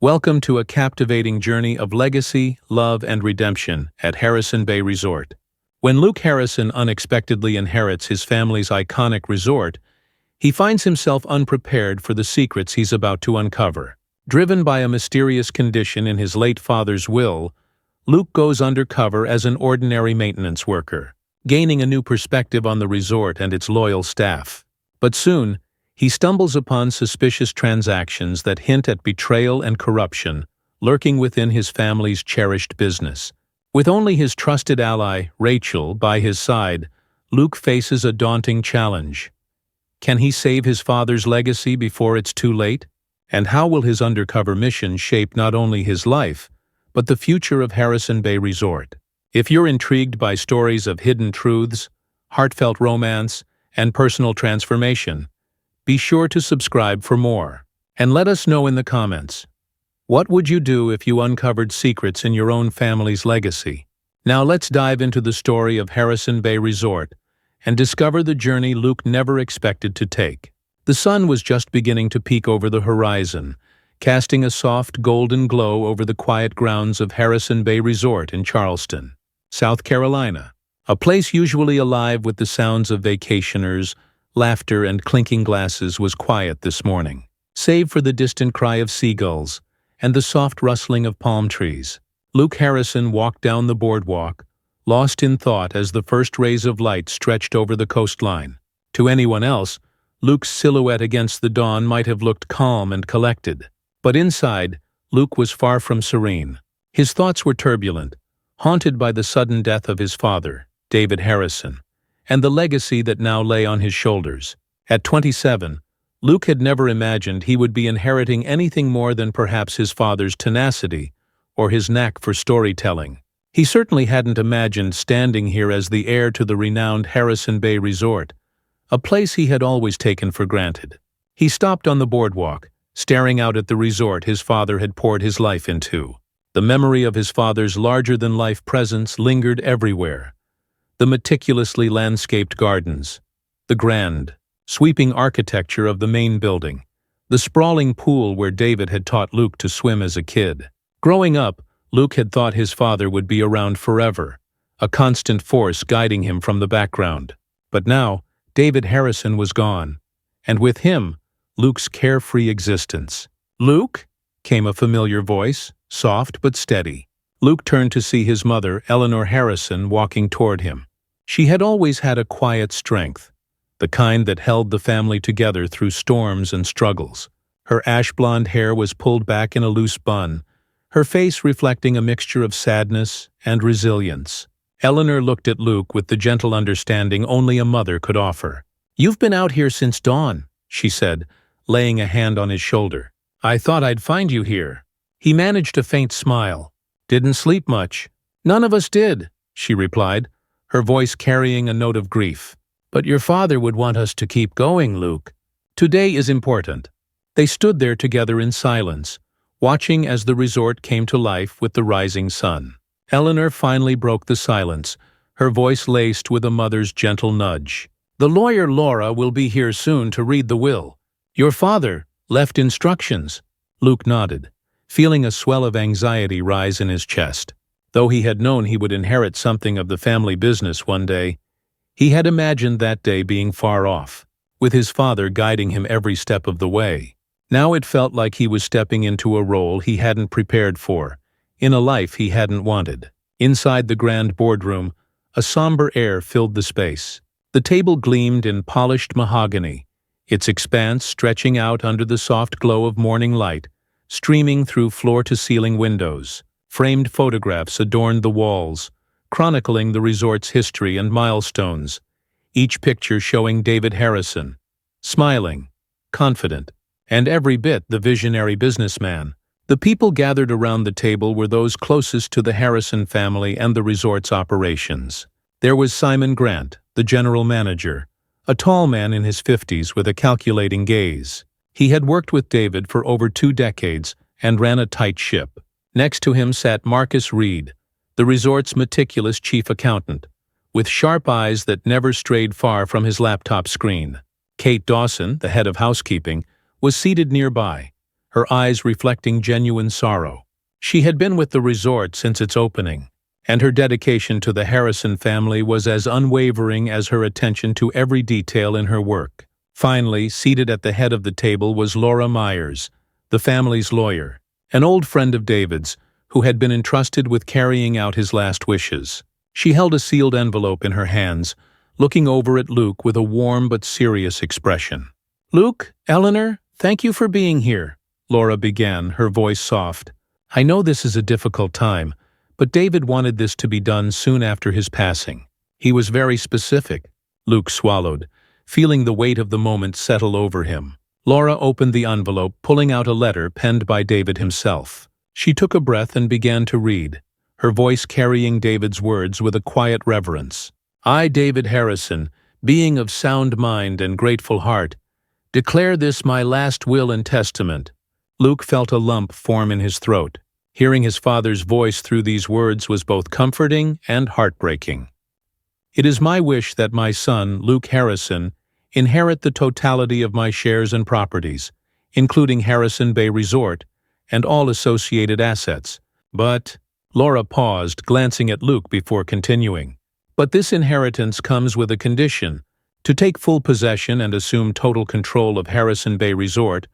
Welcome to a captivating journey of legacy, love, and redemption at Harrison Bay Resort. When Luke Harrison unexpectedly inherits his family's iconic resort, he finds himself unprepared for the secrets he's about to uncover. Driven by a mysterious condition in his late father's will, Luke goes undercover as an ordinary maintenance worker, gaining a new perspective on the resort and its loyal staff. But soon, he stumbles upon suspicious transactions that hint at betrayal and corruption lurking within his family's cherished business. With only his trusted ally, Rachel, by his side, Luke faces a daunting challenge. Can he save his father's legacy before it's too late? And how will his undercover mission shape not only his life, but the future of Harrison Bay Resort? If you're intrigued by stories of hidden truths, heartfelt romance, and personal transformation, be sure to subscribe for more. And let us know in the comments, what would you do if you uncovered secrets in your own family's legacy? Now let's dive into the story of Harrison Bay Resort and discover the journey Luke never expected to take. The sun was just beginning to peek over the horizon, casting a soft golden glow over the quiet grounds of Harrison Bay Resort in Charleston, South Carolina, a place usually alive with the sounds of vacationers, laughter, and clinking glasses. Was quiet this morning, save for the distant cry of seagulls and the soft rustling of palm trees. Luke Harrison walked down the boardwalk, lost in thought as the first rays of light stretched over the coastline. To anyone else, Luke's silhouette against the dawn might have looked calm and collected. But inside, Luke was far from serene. His thoughts were turbulent, haunted by the sudden death of his father, David Harrison, and the legacy that now lay on his shoulders. At 27, Luke had never imagined he would be inheriting anything more than perhaps his father's tenacity or his knack for storytelling. He certainly hadn't imagined standing here as the heir to the renowned Harrison Bay Resort, a place he had always taken for granted. He stopped on the boardwalk, staring out at the resort his father had poured his life into. The memory of his father's larger-than-life presence lingered everywhere. The meticulously landscaped gardens, the grand, sweeping architecture of the main building, the sprawling pool where David had taught Luke to swim as a kid. Growing up, Luke had thought his father would be around forever, a constant force guiding him from the background. But now, David Harrison was gone, and with him, Luke's carefree existence. "Luke?" came a familiar voice, soft but steady. Luke turned to see his mother, Eleanor Harrison, walking toward him. She had always had a quiet strength, the kind that held the family together through storms and struggles. Her ash-blonde hair was pulled back in a loose bun, her face reflecting a mixture of sadness and resilience. Eleanor looked at Luke with the gentle understanding only a mother could offer. "You've been out here since dawn," she said, laying a hand on his shoulder. "I thought I'd find you here." He managed a faint smile. "Didn't sleep much." "None of us did," she replied, her voice carrying a note of grief. "But your father would want us to keep going, Luke. Today is important." They stood there together in silence, watching as the resort came to life with the rising sun. Eleanor finally broke the silence, her voice laced with a mother's gentle nudge. "The lawyer Laura will be here soon to read the will. Your father left instructions." Luke nodded, feeling a swell of anxiety rise in his chest. Though he had known he would inherit something of the family business one day, he had imagined that day being far off, with his father guiding him every step of the way. Now it felt like he was stepping into a role he hadn't prepared for, in a life he hadn't wanted. Inside the grand boardroom, a somber air filled the space. The table gleamed in polished mahogany, its expanse stretching out under the soft glow of morning light, streaming through floor-to-ceiling windows. Framed photographs adorned the walls, chronicling the resort's history and milestones, each picture showing David Harrison, smiling, confident, and every bit the visionary businessman. The people gathered around the table were those closest to the Harrison family and the resort's operations. There was Simon Grant, the general manager, a tall man in his 50s with a calculating gaze. He had worked with David for over 2 decades and ran a tight ship. Next to him sat Marcus Reed, the resort's meticulous chief accountant, with sharp eyes that never strayed far from his laptop screen. Kate Dawson, the head of housekeeping, was seated nearby, her eyes reflecting genuine sorrow. She had been with the resort since its opening, and her dedication to the Harrison family was as unwavering as her attention to every detail in her work. Finally, seated at the head of the table was Laura Myers, the family's lawyer, an old friend of David's, who had been entrusted with carrying out his last wishes. She held a sealed envelope in her hands, looking over at Luke with a warm but serious expression. "Luke, Eleanor, thank you for being here," Laura began, her voice soft. "I know this is a difficult time, but David wanted this to be done soon after his passing. He was very specific." Luke swallowed, feeling the weight of the moment settle over him. Laura opened the envelope, pulling out a letter penned by David himself. She took a breath and began to read, her voice carrying David's words with a quiet reverence. "I, David Harrison, being of sound mind and grateful heart, declare this my last will and testament." Luke felt a lump form in his throat. Hearing his father's voice through these words was both comforting and heartbreaking. "It is my wish that my son, Luke Harrison, inherit the totality of my shares and properties, including Harrison Bay Resort and all associated assets. But—" Laura paused, glancing at Luke before continuing. "But this inheritance comes with a condition. To take full possession and assume total control of Harrison Bay Resort,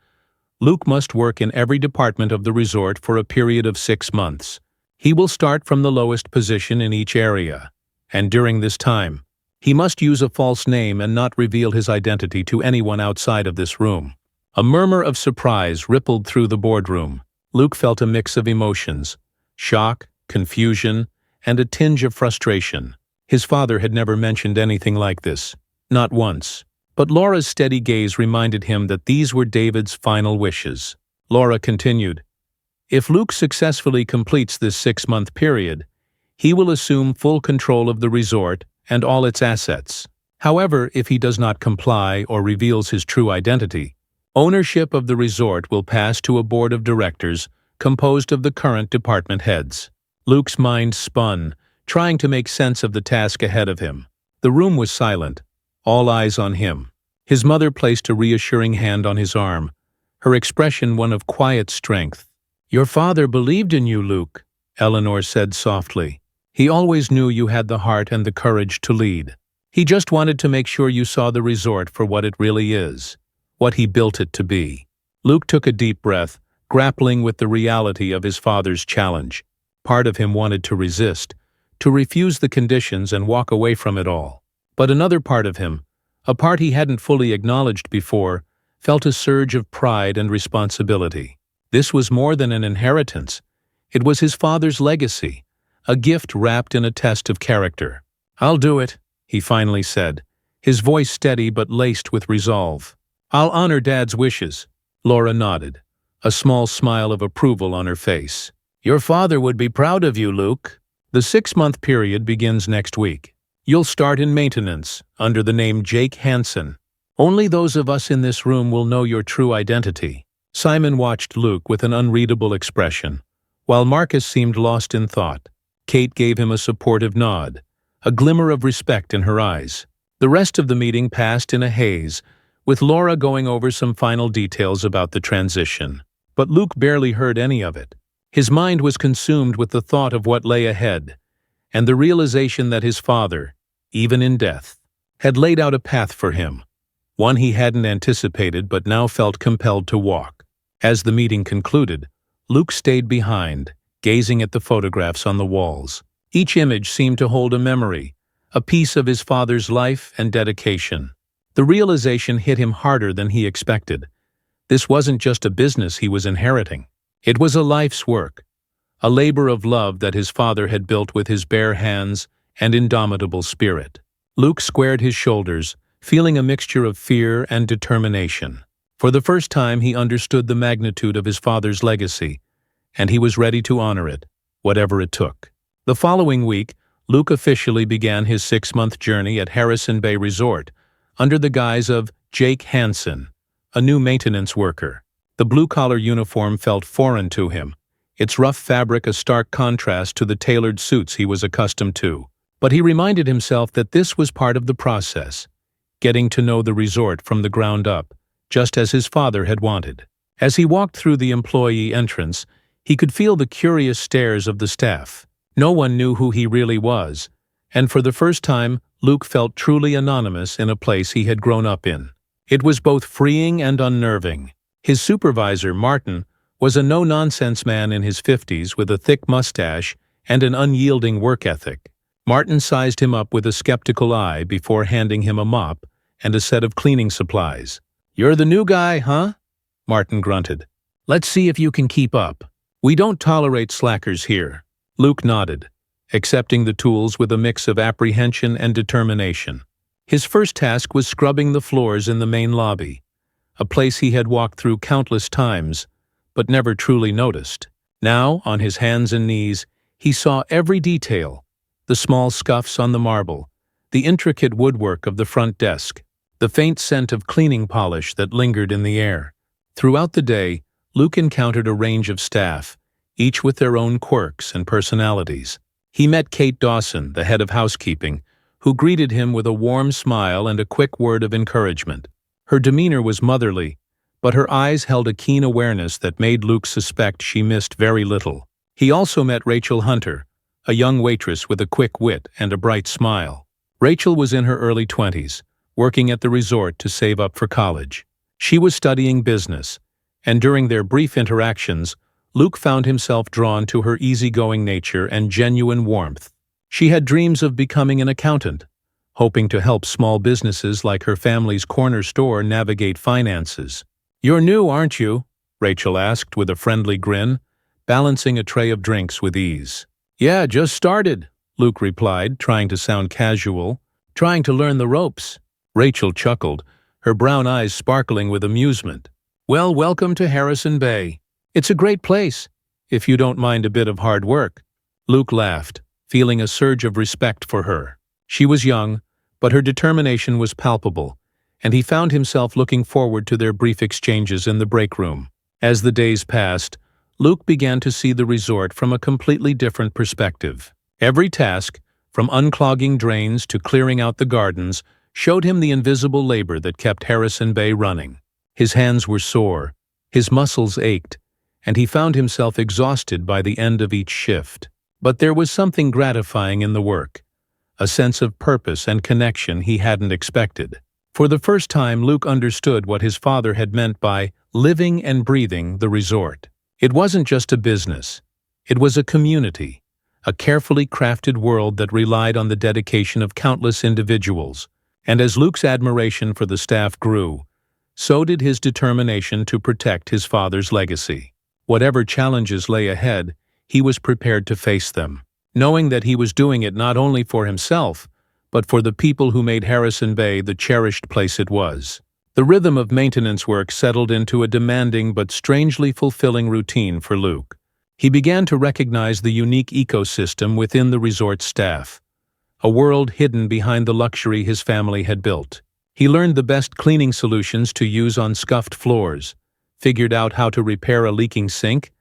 Luke must work in every department of the resort for a period of 6 months. He will start from the lowest position in each area, and during this time, he must use a false name and not reveal his identity to anyone outside of this room." A murmur of surprise rippled through the boardroom. Luke felt a mix of emotions: shock, confusion, and a tinge of frustration. His father had never mentioned anything like this, not once. But Laura's steady gaze reminded him that these were David's final wishes. Laura continued, "If Luke successfully completes this 6-month period, he will assume full control of the resort and all its assets. However, if he does not comply or reveals his true identity, ownership of the resort will pass to a board of directors composed of the current department heads." Luke's mind spun, trying to make sense of the task ahead of him. The room was silent, all eyes on him. His mother placed a reassuring hand on his arm, her expression one of quiet strength. "Your father believed in you, Luke," Eleanor said softly. "He always knew you had the heart and the courage to lead. He just wanted to make sure you saw the resort for what it really is, what he built it to be." Luke took a deep breath, grappling with the reality of his father's challenge. Part of him wanted to resist, to refuse the conditions and walk away from it all. But another part of him, a part he hadn't fully acknowledged before, felt a surge of pride and responsibility. This was more than an inheritance. It was his father's legacy, a gift wrapped in a test of character. "I'll do it," he finally said, his voice steady but laced with resolve. "I'll honor Dad's wishes." Laura nodded, a small smile of approval on her face. "Your father would be proud of you, Luke." The 6-month period begins next week. You'll start in maintenance, under the name Jake Hansen. Only those of us in this room will know your true identity. Simon watched Luke with an unreadable expression, while Marcus seemed lost in thought. Kate gave him a supportive nod, a glimmer of respect in her eyes. The rest of the meeting passed in a haze, with Laura going over some final details about the transition. But Luke barely heard any of it. His mind was consumed with the thought of what lay ahead, and the realization that his father, even in death, had laid out a path for him, one he hadn't anticipated but now felt compelled to walk. As the meeting concluded, Luke stayed behind, gazing at the photographs on the walls. Each image seemed to hold a memory, a piece of his father's life and dedication. The realization hit him harder than he expected. This wasn't just a business he was inheriting. It was a life's work, a labor of love that his father had built with his bare hands and indomitable spirit. Luke squared his shoulders, feeling a mixture of fear and determination. For the first time he understood the magnitude of his father's legacy, and he was ready to honor it, whatever it took. The following week, Luke officially began his 6-month journey at Harrison Bay Resort, under the guise of Jake Hansen, a new maintenance worker. The blue-collar uniform felt foreign to him, its rough fabric a stark contrast to the tailored suits he was accustomed to. But he reminded himself that this was part of the process, getting to know the resort from the ground up, just as his father had wanted. As he walked through the employee entrance, he could feel the curious stares of the staff. No one knew who he really was, and for the first time, Luke felt truly anonymous in a place he had grown up in. It was both freeing and unnerving. His supervisor, Martin, was a no-nonsense man in his 50s with a thick mustache and an unyielding work ethic. Martin sized him up with a skeptical eye before handing him a mop and a set of cleaning supplies. "You're the new guy, huh?" Martin grunted. "Let's see if you can keep up. We don't tolerate slackers here." Luke nodded, accepting the tools with a mix of apprehension and determination. His first task was scrubbing the floors in the main lobby, a place he had walked through countless times, but never truly noticed. Now, on his hands and knees, he saw every detail: the small scuffs on the marble, the intricate woodwork of the front desk, the faint scent of cleaning polish that lingered in the air. Throughout the day, Luke encountered a range of staff, each with their own quirks and personalities. He met Kate Dawson, the head of housekeeping, who greeted him with a warm smile and a quick word of encouragement. Her demeanor was motherly, but her eyes held a keen awareness that made Luke suspect she missed very little. He also met Rachel Hunter, a young waitress with a quick wit and a bright smile. Rachel was in her early 20s, working at the resort to save up for college. She was studying business, and during their brief interactions, Luke found himself drawn to her easygoing nature and genuine warmth. She had dreams of becoming an accountant, hoping to help small businesses like her family's corner store navigate finances. "You're new, aren't you?" Rachel asked with a friendly grin, balancing a tray of drinks with ease. "Yeah, just started," Luke replied, trying to sound casual. "Trying to learn the ropes." Rachel chuckled, her brown eyes sparkling with amusement. "Well, welcome to Harrison Bay. It's a great place, if you don't mind a bit of hard work." Luke laughed, feeling a surge of respect for her. She was young, but her determination was palpable, and he found himself looking forward to their brief exchanges in the break room. As the days passed, Luke began to see the resort from a completely different perspective. Every task, from unclogging drains to clearing out the gardens, showed him the invisible labor that kept Harrison Bay running. His hands were sore, his muscles ached, and he found himself exhausted by the end of each shift. But there was something gratifying in the work, a sense of purpose and connection he hadn't expected. For the first time, Luke understood what his father had meant by living and breathing the resort. It wasn't just a business. It was a community, a carefully crafted world that relied on the dedication of countless individuals. And as Luke's admiration for the staff grew, so did his determination to protect his father's legacy. Whatever challenges lay ahead, he was prepared to face them, knowing that he was doing it not only for himself, but for the people who made Harrison Bay the cherished place it was. The rhythm of maintenance work settled into a demanding but strangely fulfilling routine for Luke. He began to recognize the unique ecosystem within the resort staff, a world hidden behind the luxury his family had built. He learned the best cleaning solutions to use on scuffed floors, figured out how to repair a leaking sink,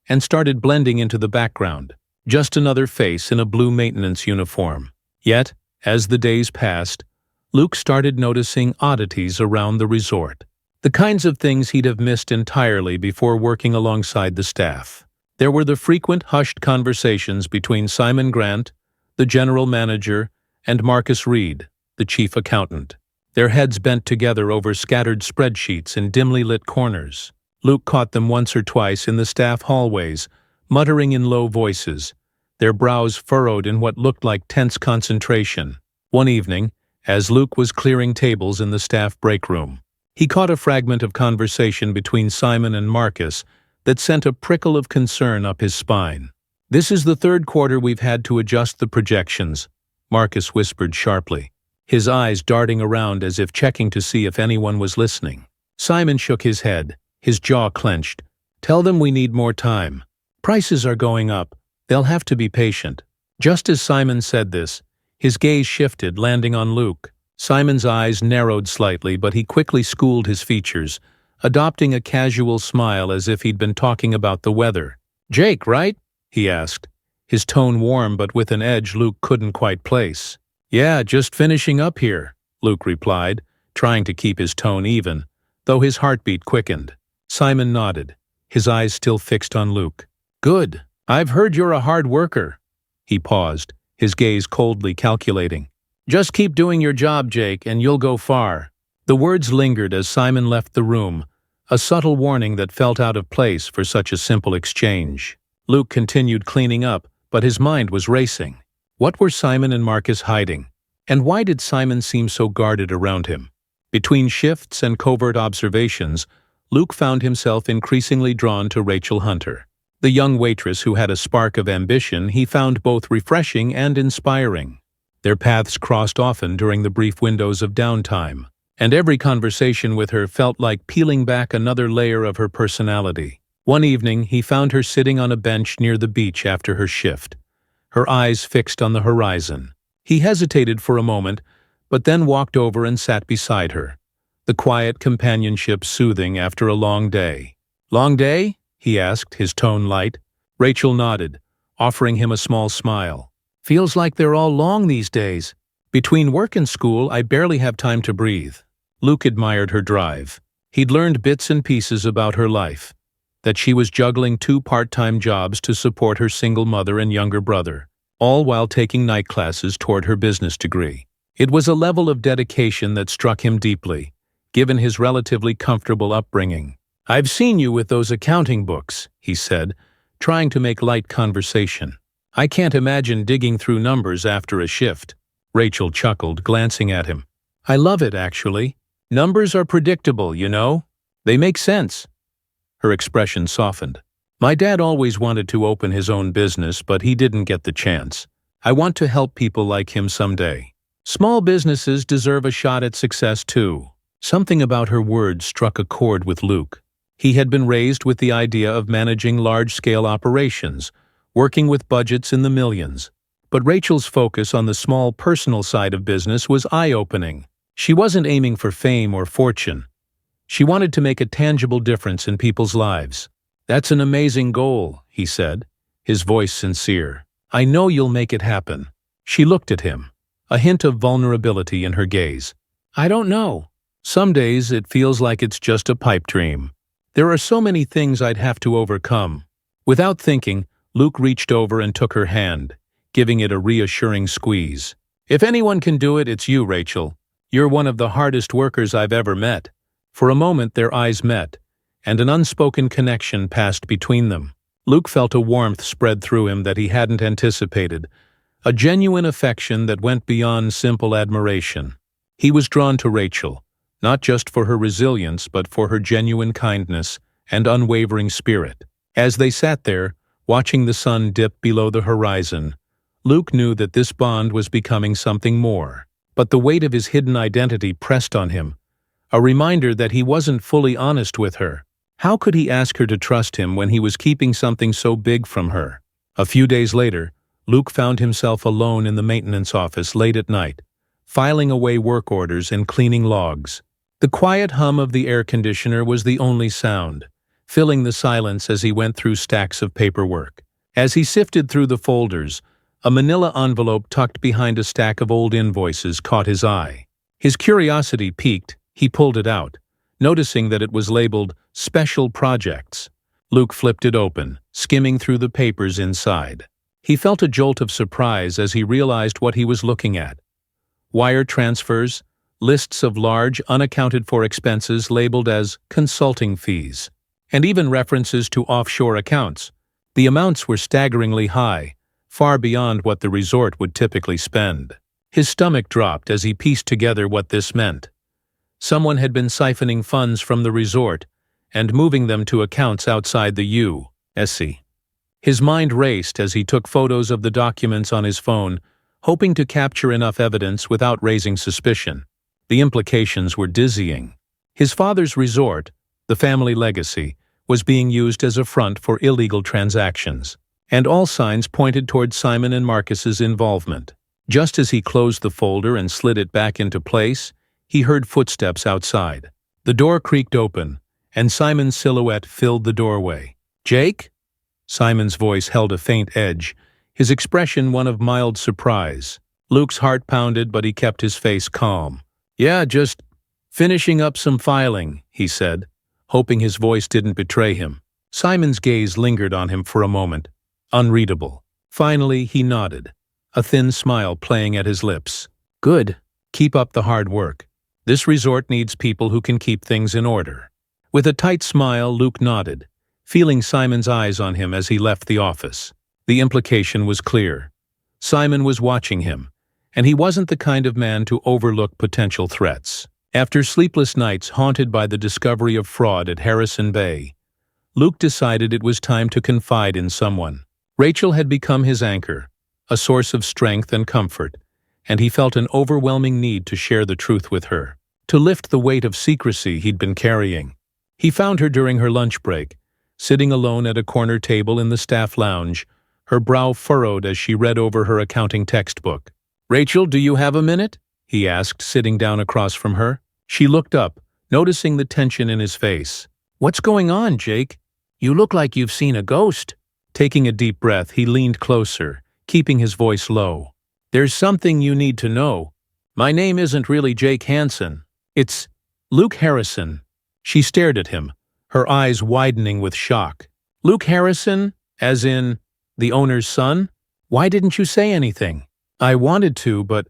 and started blending into the background, just another face in a blue maintenance uniform. Yet, as the days passed, Luke started noticing oddities around the resort, the kinds of things he'd have missed entirely before working alongside the staff. There were the frequent hushed conversations between Simon Grant, the general manager, and Marcus Reed, the chief accountant, their heads bent together over scattered spreadsheets in dimly lit corners. Luke caught them once or twice in the staff hallways, muttering in low voices, their brows furrowed in what looked like tense concentration. One evening, as Luke was clearing tables in the staff break room, he caught a fragment of conversation between Simon and Marcus that sent a prickle of concern up his spine. "This is the third quarter we've had to adjust the projections," Marcus whispered sharply, his eyes darting around as if checking to see if anyone was listening. Simon shook his head, his jaw clenched. "Tell them we need more time. Prices are going up. They'll have to be patient." Just as Simon said this, his gaze shifted, landing on Luke. Simon's eyes narrowed slightly, but he quickly schooled his features, adopting a casual smile as if he'd been talking about the weather. "Jake, right?" he asked, his tone warm but with an edge Luke couldn't quite place. "Yeah, just finishing up here," Luke replied, trying to keep his tone even, though his heartbeat quickened. Simon nodded, his eyes still fixed on Luke. Good. I've heard you're a hard worker. He paused, his gaze coldly calculating. Just keep doing your job, Jake, and you'll go far. The words lingered as Simon left the room, a subtle warning that felt out of place for such a simple exchange. Luke continued cleaning up, but his mind was racing. What were Simon and Marcus hiding? And why did Simon seem so guarded around him? Between shifts and covert observations, Luke found himself increasingly drawn to Rachel Hunter. The young waitress who had a spark of ambition he found both refreshing and inspiring. Their paths crossed often during the brief windows of downtime, and every conversation with her felt like peeling back another layer of her personality. One evening, he found her sitting on a bench near the beach after her shift, her eyes fixed on the horizon. He hesitated for a moment, but then walked over and sat beside her, the quiet companionship soothing after a long day. Long day? He asked, his tone light. Rachel nodded, offering him a small smile. Feels like they're all long these days. Between work and school, I barely have time to breathe. Luke admired her drive. He'd learned bits and pieces about her life, that she was juggling 2 part-time jobs to support her single mother and younger brother, all while taking night classes toward her business degree. It was a level of dedication that struck him deeply, given his relatively comfortable upbringing. I've seen you with those accounting books, he said, trying to make light conversation. I can't imagine digging through numbers after a shift. Rachel chuckled, glancing at him. I love it, actually. Numbers are predictable, you know. They make sense. Her expression softened. My dad always wanted to open his own business, but he didn't get the chance. I want to help people like him someday. Small businesses deserve a shot at success too. Something about her words struck a chord with Luke. He had been raised with the idea of managing large-scale operations, working with budgets in the millions. But Rachel's focus on the small personal side of business was eye-opening. She wasn't aiming for fame or fortune. She wanted to make a tangible difference in people's lives. That's an amazing goal, he said, his voice sincere. I know you'll make it happen. She looked at him, a hint of vulnerability in her gaze. I don't know. Some days it feels like it's just a pipe dream. There are so many things I'd have to overcome. Without thinking, Luke reached over and took her hand, giving it a reassuring squeeze. If anyone can do it, it's you, Rachel. You're one of the hardest workers I've ever met. For a moment their eyes met, and an unspoken connection passed between them. Luke felt a warmth spread through him that he hadn't anticipated, a genuine affection that went beyond simple admiration. He was drawn to Rachel, not just for her resilience but for her genuine kindness and unwavering spirit. As they sat there, watching the sun dip below the horizon, Luke knew that this bond was becoming something more. But the weight of his hidden identity pressed on him, a reminder that he wasn't fully honest with her. How could he ask her to trust him when he was keeping something so big from her? A few days later, Luke found himself alone in the maintenance office late at night, filing away work orders and cleaning logs. The quiet hum of the air conditioner was the only sound, filling the silence as he went through stacks of paperwork. As he sifted through the folders, a manila envelope tucked behind a stack of old invoices caught his eye. His curiosity piqued, he pulled it out, noticing that it was labeled Special Projects. Luke flipped it open, skimming through the papers inside. He felt a jolt of surprise as he realized what he was looking at. Wire transfers, lists of large, unaccounted-for expenses labeled as consulting fees, and even references to offshore accounts. The amounts were staggeringly high, far beyond what the resort would typically spend. His stomach dropped as he pieced together what this meant. Someone had been siphoning funds from the resort and moving them to accounts outside the U.S. His mind raced as he took photos of the documents on his phone, hoping to capture enough evidence without raising suspicion. The implications were dizzying. His father's resort, the family legacy, was being used as a front for illegal transactions, and all signs pointed toward Simon and Marcus's involvement. Just as he closed the folder and slid it back into place, he heard footsteps outside. The door creaked open, and Simon's silhouette filled the doorway. Jake? Simon's voice held a faint edge, his expression one of mild surprise. Luke's heart pounded, but he kept his face calm. Yeah, just finishing up some filing, he said, hoping his voice didn't betray him. Simon's gaze lingered on him for a moment, unreadable. Finally, he nodded, a thin smile playing at his lips. Good. Keep up the hard work. This resort needs people who can keep things in order. With a tight smile, Luke nodded, feeling Simon's eyes on him as he left the office. The implication was clear. Simon was watching him, and he wasn't the kind of man to overlook potential threats. After sleepless nights haunted by the discovery of fraud at Harrison Bay, Luke decided it was time to confide in someone. Rachel had become his anchor, a source of strength and comfort, and he felt an overwhelming need to share the truth with her, to lift the weight of secrecy he'd been carrying. He found her during her lunch break, sitting alone at a corner table in the staff lounge, her brow furrowed as she read over her accounting textbook. "Rachel, do you have a minute?" he asked, sitting down across from her. She looked up, noticing the tension in his face. "What's going on, Jake? You look like you've seen a ghost." Taking a deep breath, he leaned closer, keeping his voice low. "There's something you need to know. My name isn't really Jake Hansen. It's Luke Harrison." She stared at him, her eyes widening with shock. "Luke Harrison? As in, the owner's son? Why didn't you say anything?" "I wanted to, but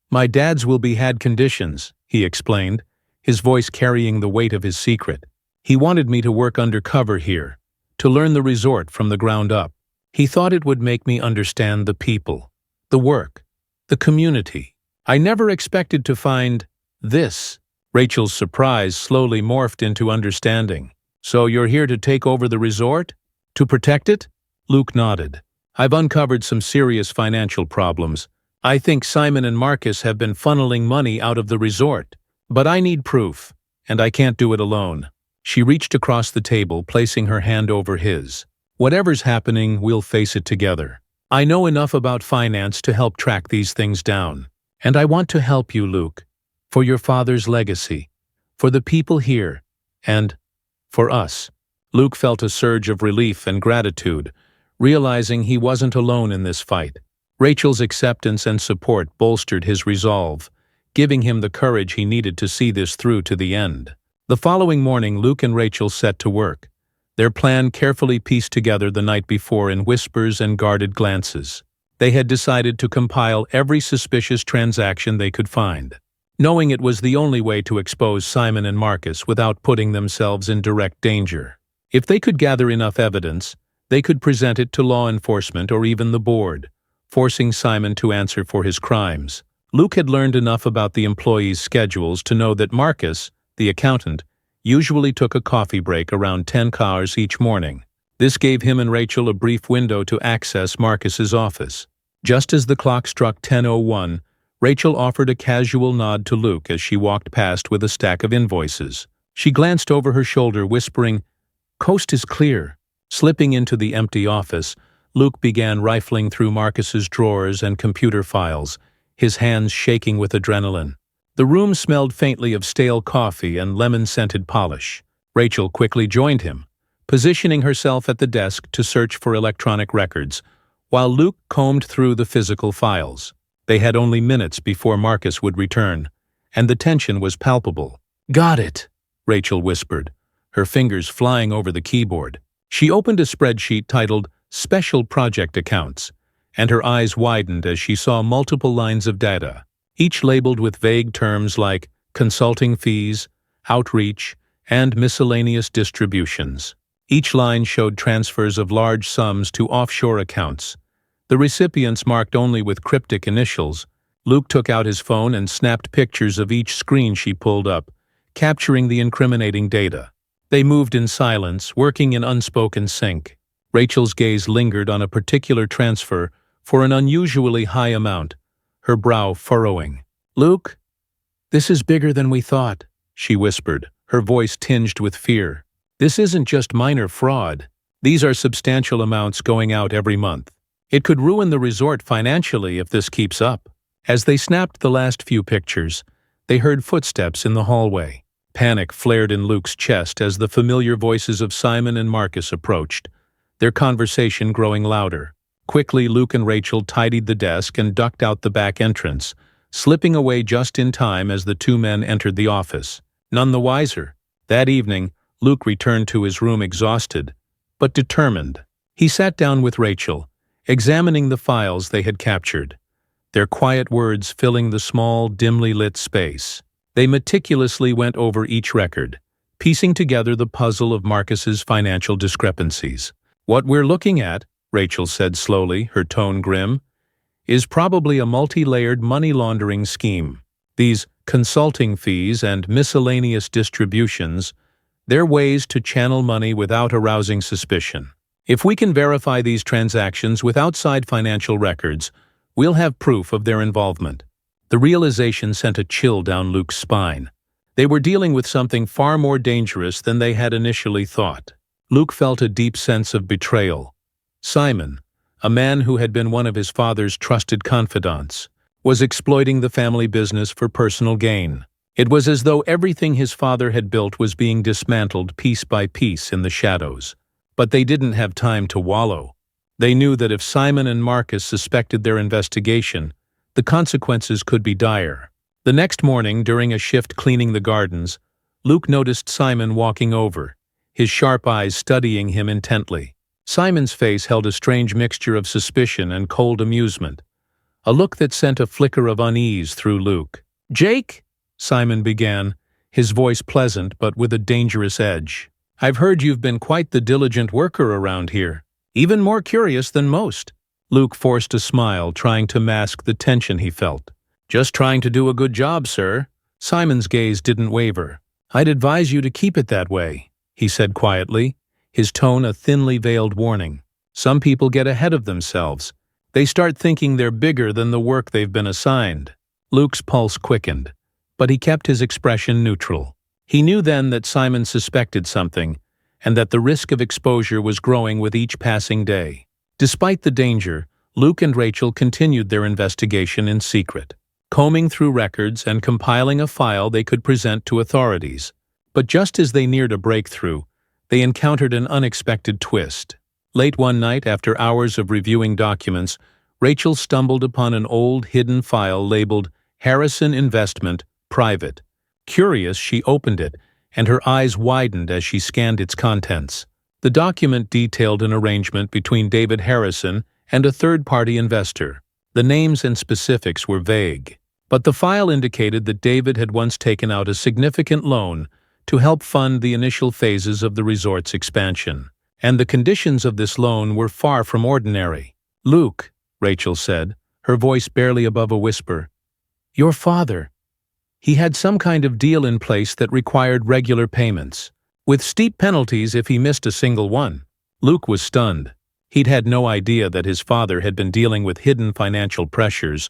my dad's will-be-had conditions," he explained, his voice carrying the weight of his secret. "He wanted me to work undercover here, to learn the resort from the ground up. He thought it would make me understand the people, the work, the community. I never expected to find this." Rachel's surprise slowly morphed into understanding. "So you're here to take over the resort? To protect it?" Luke nodded. "I've uncovered some serious financial problems. I think Simon and Marcus have been funneling money out of the resort. But I need proof, and I can't do it alone." She reached across the table, placing her hand over his. "Whatever's happening, we'll face it together. I know enough about finance to help track these things down. And I want to help you, Luke, for your father's legacy, for the people here, and for us." Luke felt a surge of relief and gratitude, realizing he wasn't alone in this fight. Rachel's acceptance and support bolstered his resolve, giving him the courage he needed to see this through to the end. The following morning, Luke and Rachel set to work, their plan carefully pieced together the night before in whispers and guarded glances. They had decided to compile every suspicious transaction they could find, knowing it was the only way to expose Simon and Marcus without putting themselves in direct danger. If they could gather enough evidence, they could present it to law enforcement or even the board, forcing Simon to answer for his crimes. Luke had learned enough about the employees' schedules to know that Marcus, the accountant, usually took a coffee break around 10 hours each morning. This gave him and Rachel a brief window to access Marcus's office. Just as the clock struck 10:01, Rachel offered a casual nod to Luke as she walked past with a stack of invoices. She glanced over her shoulder, whispering, "Coast is clear." Slipping into the empty office, Luke began rifling through Marcus's drawers and computer files, his hands shaking with adrenaline. The room smelled faintly of stale coffee and lemon-scented polish. Rachel quickly joined him, positioning herself at the desk to search for electronic records, while Luke combed through the physical files. They had only minutes before Marcus would return, and the tension was palpable. "Got it," Rachel whispered, her fingers flying over the keyboard. She opened a spreadsheet titled Special Project Accounts, and her eyes widened as she saw multiple lines of data, each labeled with vague terms like consulting fees, outreach, and miscellaneous distributions. Each line showed transfers of large sums to offshore accounts, the recipients marked only with cryptic initials. Luke took out his phone and snapped pictures of each screen she pulled up, capturing the incriminating data. They moved in silence, working in unspoken sync. Rachel's gaze lingered on a particular transfer for an unusually high amount, her brow furrowing. "Luke, this is bigger than we thought," she whispered, her voice tinged with fear. "This isn't just minor fraud. These are substantial amounts going out every month. It could ruin the resort financially if this keeps up." As they snapped the last few pictures, they heard footsteps in the hallway. Panic flared in Luke's chest as the familiar voices of Simon and Marcus approached, their conversation growing louder. Quickly, Luke and Rachel tidied the desk and ducked out the back entrance, slipping away just in time as the two men entered the office. None the wiser. That evening, Luke returned to his room exhausted, but determined. He sat down with Rachel, examining the files they had captured, their quiet words filling the small, dimly lit space. They meticulously went over each record, piecing together the puzzle of Marcus's financial discrepancies. "What we're looking at," Rachel said slowly, her tone grim, "is probably a multi-layered money laundering scheme. These consulting fees and miscellaneous distributions, they're ways to channel money without arousing suspicion. If we can verify these transactions with outside financial records, we'll have proof of their involvement." The realization sent a chill down Luke's spine. They were dealing with something far more dangerous than they had initially thought. Luke felt a deep sense of betrayal. Simon, a man who had been one of his father's trusted confidants, was exploiting the family business for personal gain. It was as though everything his father had built was being dismantled piece by piece in the shadows. But they didn't have time to wallow. They knew that if Simon and Marcus suspected their investigation, the consequences could be dire. The next morning, during a shift cleaning the gardens, Luke noticed Simon walking over, his sharp eyes studying him intently. Simon's face held a strange mixture of suspicion and cold amusement, a look that sent a flicker of unease through Luke. "Jake," Simon began, his voice pleasant but with a dangerous edge, "I've heard you've been quite the diligent worker around here, even more curious than most." Luke forced a smile, trying to mask the tension he felt. "Just trying to do a good job, sir." Simon's gaze didn't waver. "I'd advise you to keep it that way," he said quietly, his tone a thinly veiled warning. "Some people get ahead of themselves. They start thinking they're bigger than the work they've been assigned." Luke's pulse quickened, but he kept his expression neutral. He knew then that Simon suspected something, and that the risk of exposure was growing with each passing day. Despite the danger, Luke and Rachel continued their investigation in secret, combing through records and compiling a file they could present to authorities. But just as they neared a breakthrough, they encountered an unexpected twist. Late one night, after hours of reviewing documents, Rachel stumbled upon an old hidden file labeled Harrison Investment, Private. Curious, she opened it, and her eyes widened as she scanned its contents. The document detailed an arrangement between David Harrison and a third-party investor. The names and specifics were vague, but the file indicated that David had once taken out a significant loan to help fund the initial phases of the resort's expansion, and the conditions of this loan were far from ordinary. "Luke," Rachel said, her voice barely above a whisper, "your father. He had some kind of deal in place that required regular payments, with steep penalties if he missed a single one." Luke was stunned. He'd had no idea that his father had been dealing with hidden financial pressures,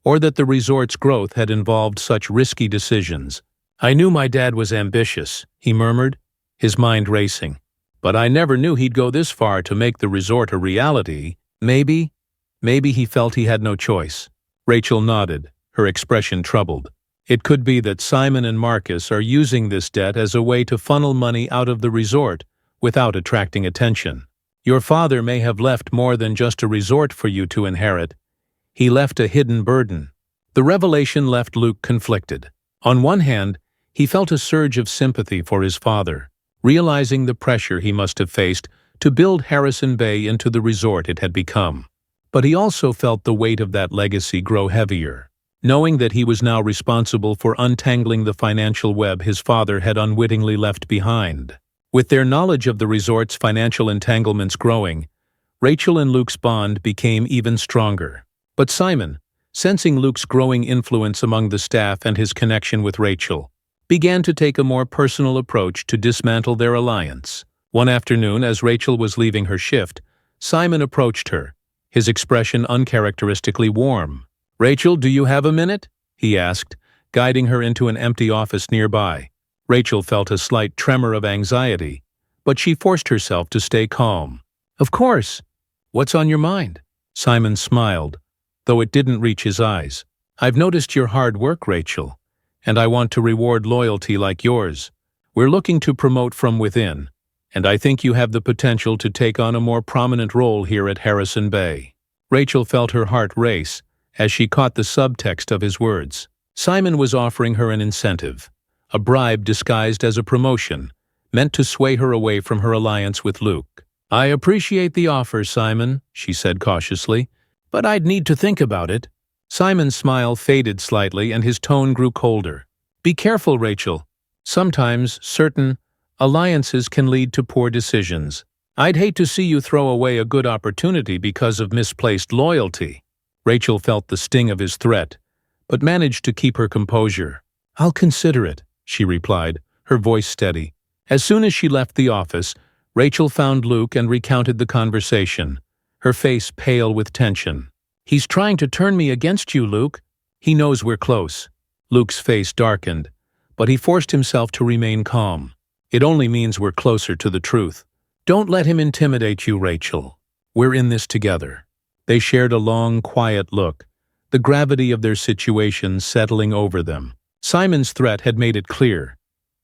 or that the resort's growth had involved such risky decisions. "I knew my dad was ambitious," he murmured, his mind racing. "But I never knew he'd go this far to make the resort a reality. Maybe he felt he had no choice." Rachel nodded, her expression troubled. "It could be that Simon and Marcus are using this debt as a way to funnel money out of the resort without attracting attention. Your father may have left more than just a resort for you to inherit. He left a hidden burden." The revelation left Luke conflicted. On one hand, he felt a surge of sympathy for his father, realizing the pressure he must have faced to build Harrison Bay into the resort it had become. But he also felt the weight of that legacy grow heavier, knowing that he was now responsible for untangling the financial web his father had unwittingly left behind. With their knowledge of the resort's financial entanglements growing, Rachel and Luke's bond became even stronger. But Simon, sensing Luke's growing influence among the staff and his connection with Rachel, began to take a more personal approach to dismantle their alliance. One afternoon, as Rachel was leaving her shift, Simon approached her, his expression uncharacteristically warm. "Rachel, do you have a minute?" he asked, guiding her into an empty office nearby. Rachel felt a slight tremor of anxiety, but she forced herself to stay calm. "Of course. What's on your mind?" Simon smiled, though it didn't reach his eyes. "I've noticed your hard work, Rachel, and I want to reward loyalty like yours. We're looking to promote from within, and I think you have the potential to take on a more prominent role here at Harrison Bay." Rachel felt her heart race as she caught the subtext of his words. Simon was offering her an incentive, a bribe disguised as a promotion, meant to sway her away from her alliance with Luke. "I appreciate the offer, Simon," she said cautiously, "but I'd need to think about it." Simon's smile faded slightly and his tone grew colder. "Be careful, Rachel. Sometimes certain alliances can lead to poor decisions. I'd hate to see you throw away a good opportunity because of misplaced loyalty." Rachel felt the sting of his threat, but managed to keep her composure. "I'll consider it," she replied, her voice steady. As soon as she left the office, Rachel found Luke and recounted the conversation, her face pale with tension. "He's trying to turn me against you, Luke. He knows we're close." Luke's face darkened, but he forced himself to remain calm. "It only means we're closer to the truth. Don't let him intimidate you, Rachel. We're in this together." They shared a long, quiet look, the gravity of their situation settling over them. Simon's threat had made it clear.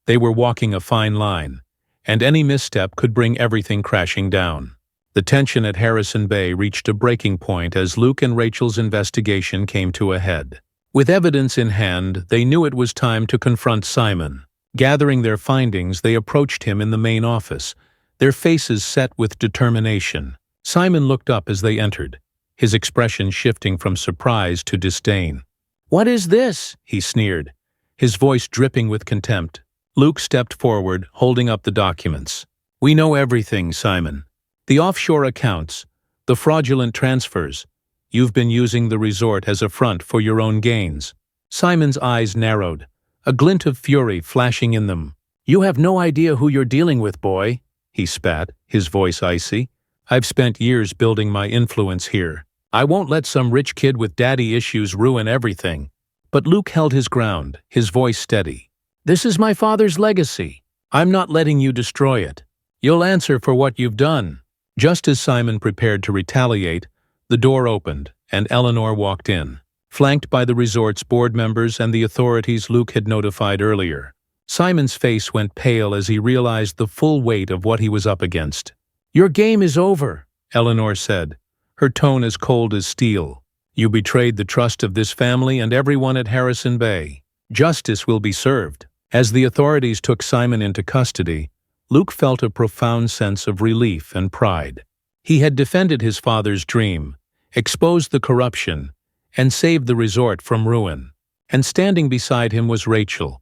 They were walking a fine line, and any misstep could bring everything crashing down. The tension at Harrison Bay reached a breaking point as Luke and Rachel's investigation came to a head. With evidence in hand, they knew it was time to confront Simon. Gathering their findings, they approached him in the main office, their faces set with determination. Simon looked up as they entered, his expression shifting from surprise to disdain. "What is this?" he sneered, his voice dripping with contempt. Luke stepped forward, holding up the documents. "We know everything, Simon. The offshore accounts, the fraudulent transfers. You've been using the resort as a front for your own gains." Simon's eyes narrowed, a glint of fury flashing in them. "You have no idea who you're dealing with, boy," he spat, his voice icy. "I've spent years building my influence here. I won't let some rich kid with daddy issues ruin everything." But Luke held his ground, his voice steady. "This is my father's legacy. I'm not letting you destroy it. You'll answer for what you've done." Just as Simon prepared to retaliate, the door opened, and Eleanor walked in, flanked by the resort's board members and the authorities Luke had notified earlier. Simon's face went pale as he realized the full weight of what he was up against. "Your game is over," Eleanor said, her tone as cold as steel. "You betrayed the trust of this family and everyone at Harrison Bay. Justice will be served." As the authorities took Simon into custody, Luke felt a profound sense of relief and pride. He had defended his father's dream, exposed the corruption, and saved the resort from ruin. And standing beside him was Rachel,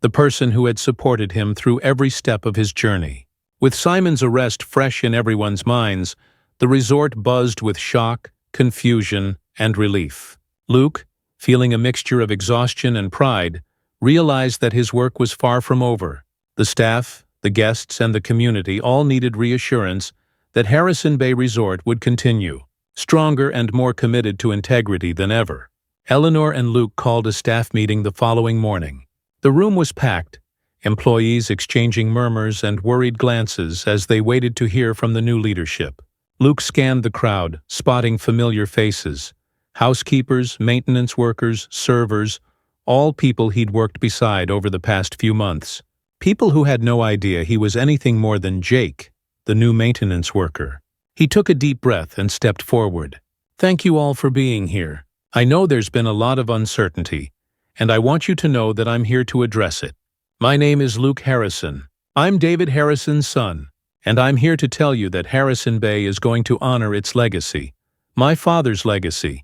the person who had supported him through every step of his journey. With Simon's arrest fresh in everyone's minds, the resort buzzed with shock, confusion, and relief. Luke, feeling a mixture of exhaustion and pride, realized that his work was far from over. The staff, the guests, and the community all needed reassurance that Harrison Bay Resort would continue, stronger and more committed to integrity than ever. Eleanor and Luke called a staff meeting the following morning. The room was packed, employees exchanging murmurs and worried glances as they waited to hear from the new leadership. Luke scanned the crowd, spotting familiar faces. Housekeepers, maintenance workers, servers, all people he'd worked beside over the past few months. People who had no idea he was anything more than Jake, the new maintenance worker. He took a deep breath and stepped forward. "Thank you all for being here. I know there's been a lot of uncertainty, and I want you to know that I'm here to address it. My name is Luke Harrison. I'm David Harrison's son, and I'm here to tell you that Harrison Bay is going to honor its legacy, my father's legacy,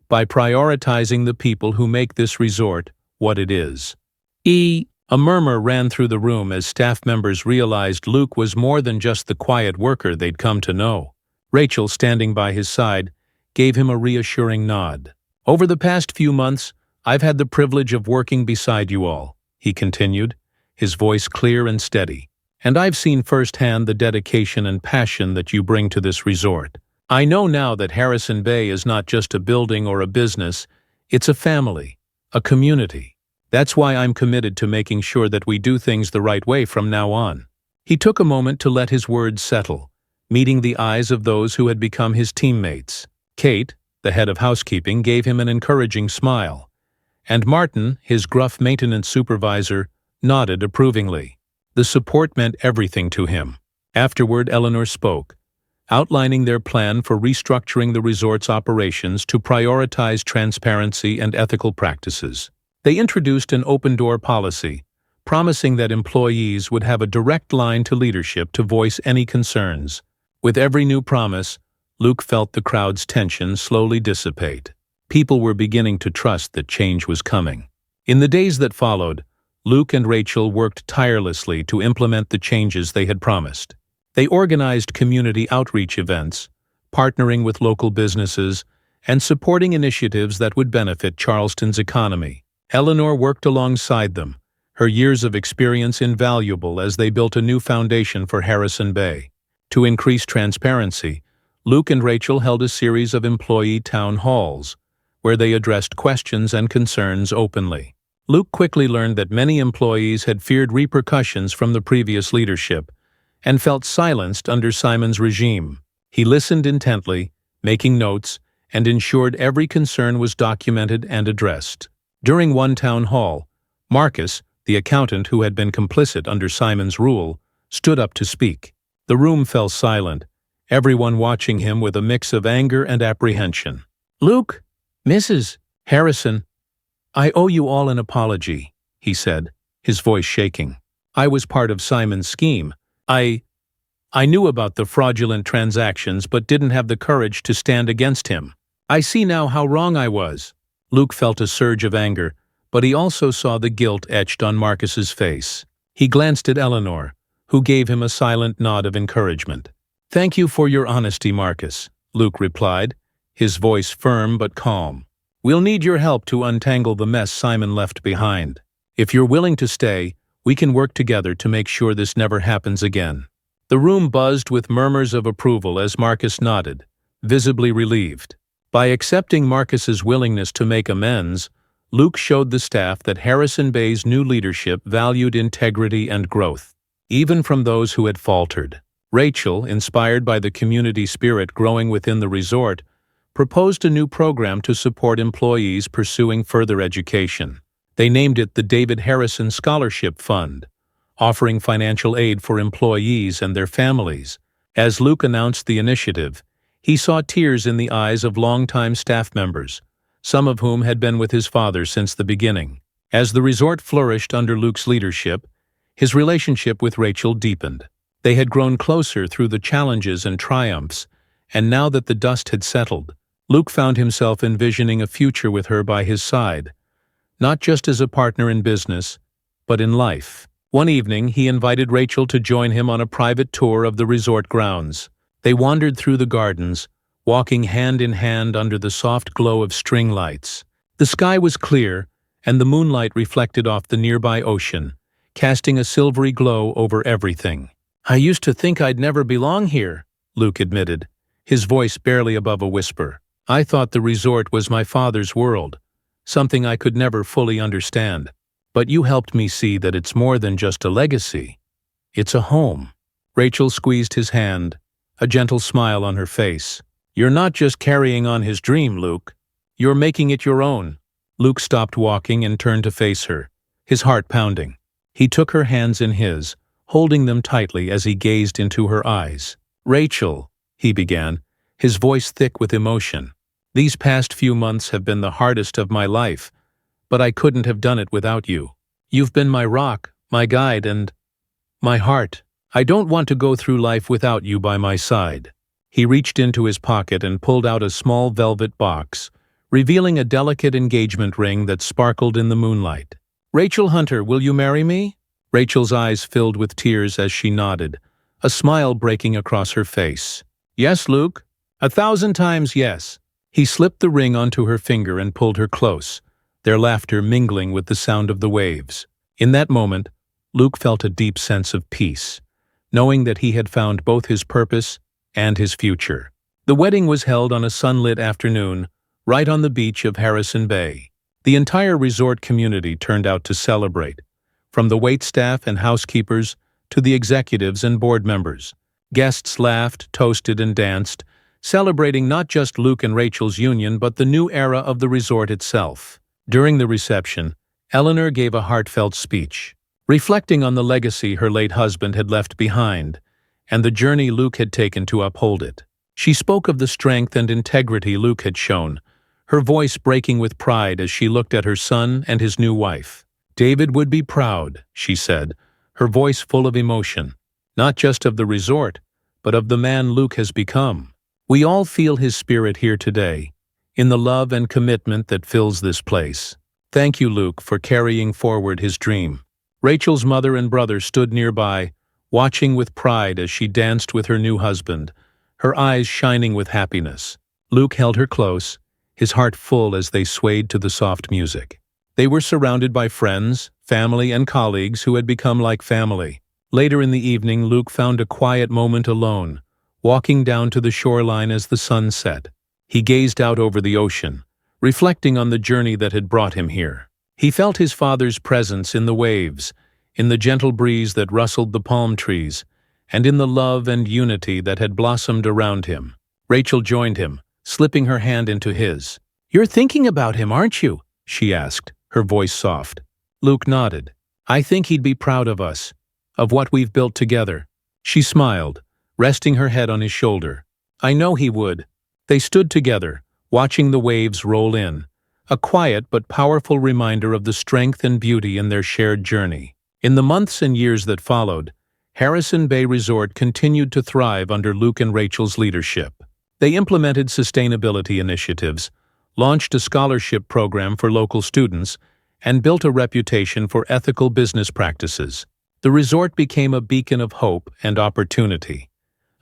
by prioritizing the people who make this resort what it is." A murmur ran through the room as staff members realized Luke was more than just the quiet worker they'd come to know. Rachel, standing by his side, gave him a reassuring nod. "Over the past few months, I've had the privilege of working beside you all," he continued, his voice clear and steady. "And I've seen firsthand the dedication and passion that you bring to this resort. I know now that Harrison Bay is not just a building or a business, it's a family, a community. That's why I'm committed to making sure that we do things the right way from now on." He took a moment to let his words settle, meeting the eyes of those who had become his teammates. Kate, the head of housekeeping, gave him an encouraging smile, and Martin, his gruff maintenance supervisor, nodded approvingly. The support meant everything to him. Afterward, Eleanor spoke, outlining their plan for restructuring the resort's operations to prioritize transparency and ethical practices. They introduced an open-door policy, promising that employees would have a direct line to leadership to voice any concerns. With every new promise, Luke felt the crowd's tension slowly dissipate. People were beginning to trust that change was coming. In the days that followed, Luke and Rachel worked tirelessly to implement the changes they had promised. They organized community outreach events, partnering with local businesses, and supporting initiatives that would benefit Charleston's economy. Eleanor worked alongside them, her years of experience invaluable as they built a new foundation for Harrison Bay. To increase transparency, Luke and Rachel held a series of employee town halls, where they addressed questions and concerns openly. Luke quickly learned that many employees had feared repercussions from the previous leadership and felt silenced under Simon's regime. He listened intently, making notes, and ensured every concern was documented and addressed. During one town hall, Marcus, the accountant who had been complicit under Simon's rule, stood up to speak. The room fell silent, everyone watching him with a mix of anger and apprehension. "Luke, Mrs. Harrison, I owe you all an apology," he said, his voice shaking. "I was part of Simon's scheme. I knew about the fraudulent transactions but didn't have the courage to stand against him. I see now how wrong I was." Luke felt a surge of anger, but he also saw the guilt etched on Marcus's face. He glanced at Eleanor, who gave him a silent nod of encouragement. "Thank you for your honesty, Marcus," Luke replied, his voice firm but calm. "We'll need your help to untangle the mess Simon left behind. If you're willing to stay, we can work together to make sure this never happens again." The room buzzed with murmurs of approval as Marcus nodded, visibly relieved. By accepting Marcus's willingness to make amends, Luke showed the staff that Harrison Bay's new leadership valued integrity and growth, even from those who had faltered. Rachel, inspired by the community spirit growing within the resort, proposed a new program to support employees pursuing further education. They named it the David Harrison Scholarship Fund, offering financial aid for employees and their families. As Luke announced the initiative, he saw tears in the eyes of longtime staff members, some of whom had been with his father since the beginning. As the resort flourished under Luke's leadership, his relationship with Rachel deepened. They had grown closer through the challenges and triumphs, and now that the dust had settled, Luke found himself envisioning a future with her by his side, not just as a partner in business, but in life. One evening, he invited Rachel to join him on a private tour of the resort grounds. They wandered through the gardens, walking hand in hand under the soft glow of string lights. The sky was clear, and the moonlight reflected off the nearby ocean, casting a silvery glow over everything. "I used to think I'd never belong here," Luke admitted, his voice barely above a whisper. "I thought the resort was my father's world, something I could never fully understand. But you helped me see that it's more than just a legacy. It's a home." Rachel squeezed his hand, a gentle smile on her face. "You're not just carrying on his dream, Luke. You're making it your own." Luke stopped walking and turned to face her, his heart pounding. He took her hands in his, holding them tightly as he gazed into her eyes. "Rachel," he began, his voice thick with emotion, "these past few months have been the hardest of my life, but I couldn't have done it without you. You've been my rock, my guide, and my heart. I don't want to go through life without you by my side." He reached into his pocket and pulled out a small velvet box, revealing a delicate engagement ring that sparkled in the moonlight. "Rachel Hunter, will you marry me?" Rachel's eyes filled with tears as she nodded, a smile breaking across her face. "Yes, Luke. 1,000 times yes." He slipped the ring onto her finger and pulled her close, their laughter mingling with the sound of the waves. In that moment, Luke felt a deep sense of peace, knowing that he had found both his purpose and his future. The wedding was held on a sunlit afternoon, right on the beach of Harrison Bay. The entire resort community turned out to celebrate, from the waitstaff and housekeepers to the executives and board members. Guests laughed, toasted, and danced, celebrating not just Luke and Rachel's union but the new era of the resort itself. During the reception, Eleanor gave a heartfelt speech, reflecting on the legacy her late husband had left behind and the journey Luke had taken to uphold it. She spoke of the strength and integrity Luke had shown, her voice breaking with pride as she looked at her son and his new wife. David would be proud, she said, her voice full of emotion, not just of the resort, but of the man Luke has become. We all feel his spirit here today, in the love and commitment that fills this place. Thank you, Luke, for carrying forward his dream. Rachel's mother and brother stood nearby, watching with pride as she danced with her new husband, her eyes shining with happiness. Luke held her close, his heart full as they swayed to the soft music. They were surrounded by friends, family, and colleagues who had become like family. Later in the evening, Luke found a quiet moment alone, walking down to the shoreline as the sun set. He gazed out over the ocean, reflecting on the journey that had brought him here. He felt his father's presence in the waves, in the gentle breeze that rustled the palm trees, and in the love and unity that had blossomed around him. Rachel joined him, slipping her hand into his. "You're thinking about him, aren't you?" she asked, her voice soft. Luke nodded. "I think he'd be proud of us, of what we've built together." She smiled, resting her head on his shoulder. "I know he would." They stood together, watching the waves roll in, a quiet but powerful reminder of the strength and beauty in their shared journey. In the months and years that followed, Harrison Bay Resort continued to thrive under Luke and Rachel's leadership. They implemented sustainability initiatives, launched a scholarship program for local students, and built a reputation for ethical business practices. The resort became a beacon of hope and opportunity,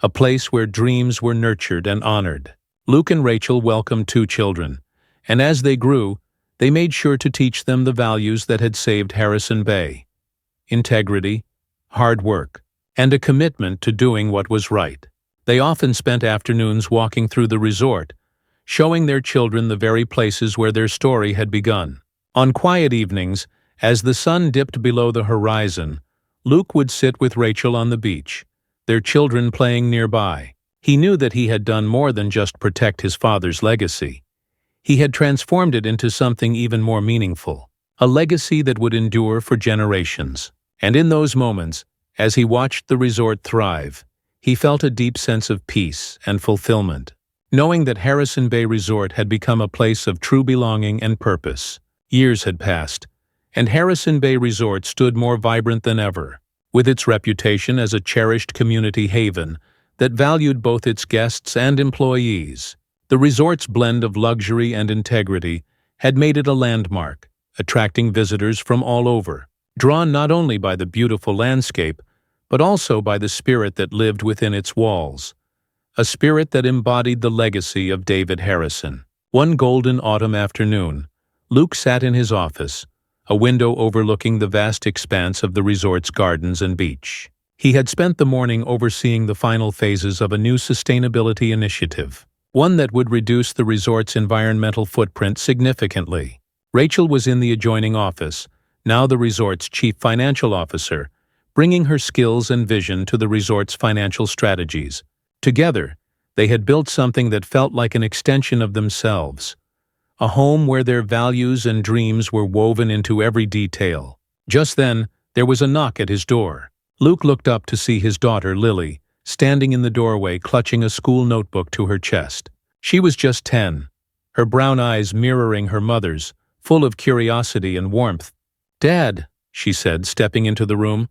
a place where dreams were nurtured and honored. Luke and Rachel welcomed 2 children, and as they grew, they made sure to teach them the values that had saved Harrison Bay: integrity, hard work, and a commitment to doing what was right. They often spent afternoons walking through the resort, showing their children the very places where their story had begun. On quiet evenings, as the sun dipped below the horizon, Luke would sit with Rachel on the beach, their children playing nearby. He knew that he had done more than just protect his father's legacy. He had transformed it into something even more meaningful, a legacy that would endure for generations. And in those moments, as he watched the resort thrive, he felt a deep sense of peace and fulfillment, knowing that Harrison Bay Resort had become a place of true belonging and purpose. Years had passed, and Harrison Bay Resort stood more vibrant than ever, with its reputation as a cherished community haven that valued both its guests and employees. The resort's blend of luxury and integrity had made it a landmark, attracting visitors from all over, drawn not only by the beautiful landscape, but also by the spirit that lived within its walls, a spirit that embodied the legacy of David Harrison. One golden autumn afternoon, Luke sat in his office, a window overlooking the vast expanse of the resort's gardens and beach. He had spent the morning overseeing the final phases of a new sustainability initiative, one that would reduce the resort's environmental footprint significantly. Rachel was in the adjoining office, now the resort's chief financial officer, bringing her skills and vision to the resort's financial strategies. Together, they had built something that felt like an extension of themselves, a home where their values and dreams were woven into every detail. Just then, there was a knock at his door. Luke looked up to see his daughter, Lily, standing in the doorway clutching a school notebook to her chest. She was just 10, her brown eyes mirroring her mother's, full of curiosity and warmth. "Dad," she said, stepping into the room,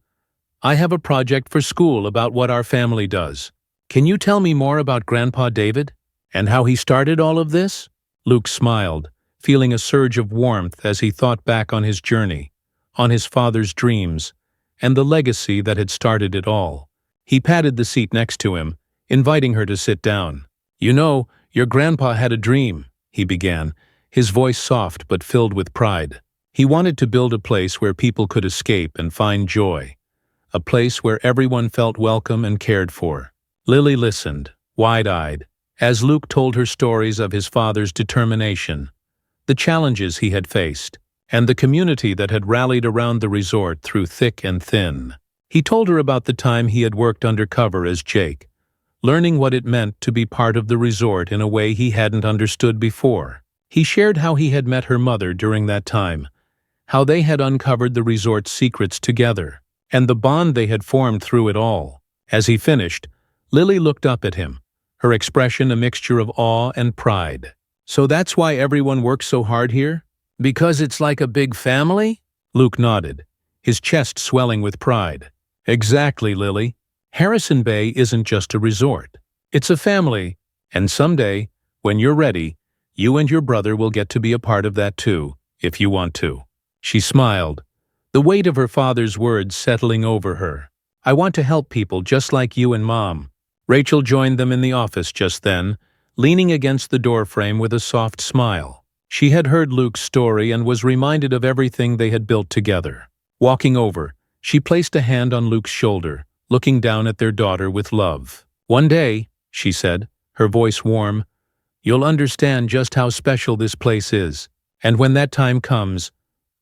"I have a project for school about what our family does. Can you tell me more about Grandpa David and how he started all of this?" Luke smiled, feeling a surge of warmth as he thought back on his journey, on his father's dreams, and the legacy that had started it all. He patted the seat next to him, inviting her to sit down. "You know, your grandpa had a dream," he began, his voice soft but filled with pride. He wanted to build a place where people could escape and find joy, a place where everyone felt welcome and cared for. Lily listened, wide-eyed, as Luke told her stories of his father's determination, the challenges he had faced, and the community that had rallied around the resort through thick and thin. He told her about the time he had worked undercover as Jake, learning what it meant to be part of the resort in a way he hadn't understood before. He shared how he had met her mother during that time, how they had uncovered the resort's secrets together, and the bond they had formed through it all. As he finished, Lily looked up at him, her expression a mixture of awe and pride. "So that's why everyone works so hard here? Because it's like a big family?" Luke nodded, his chest swelling with pride. Exactly, Lily. Harrison Bay isn't just a resort. It's a family, and someday, when you're ready, you and your brother will get to be a part of that too, if you want to. She smiled, the weight of her father's words settling over her. I want to help people just like you and Mom. Rachel joined them in the office just then, leaning against the doorframe with a soft smile. She had heard Luke's story and was reminded of everything they had built together. Walking over, she placed a hand on Luke's shoulder, looking down at their daughter with love. One day, she said, her voice warm, you'll understand just how special this place is, and when that time comes,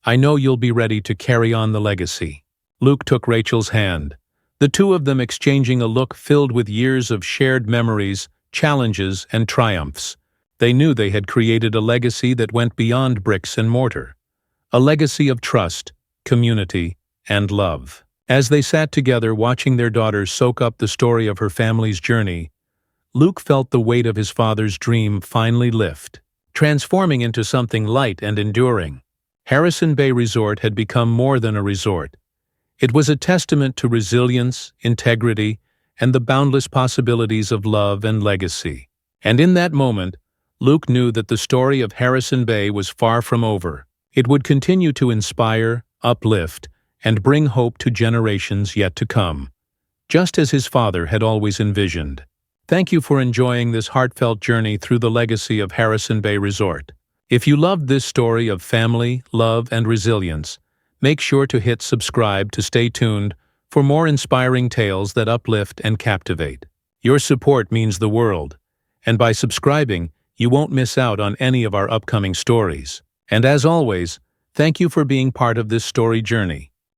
I know you'll be ready to carry on the legacy. Luke took Rachel's hand, the two of them exchanging a look filled with years of shared memories, challenges, and triumphs. They knew they had created a legacy that went beyond bricks and mortar, a legacy of trust, community, and love. As they sat together watching their daughter soak up the story of her family's journey, Luke felt the weight of his father's dream finally lift, transforming into something light and enduring. Harrison Bay Resort had become more than a resort. It was a testament to resilience, integrity, and the boundless possibilities of love and legacy. And in that moment, Luke knew that the story of Harrison Bay was far from over. It would continue to inspire, uplift, and bring hope to generations yet to come, just as his father had always envisioned. Thank you for enjoying this heartfelt journey through the legacy of Harrison Bay Resort. If you loved this story of family, love, and resilience, make sure to hit subscribe to stay tuned for more inspiring tales that uplift and captivate. Your support means the world, and by subscribing, you won't miss out on any of our upcoming stories. And as always, thank you for being part of this story journey.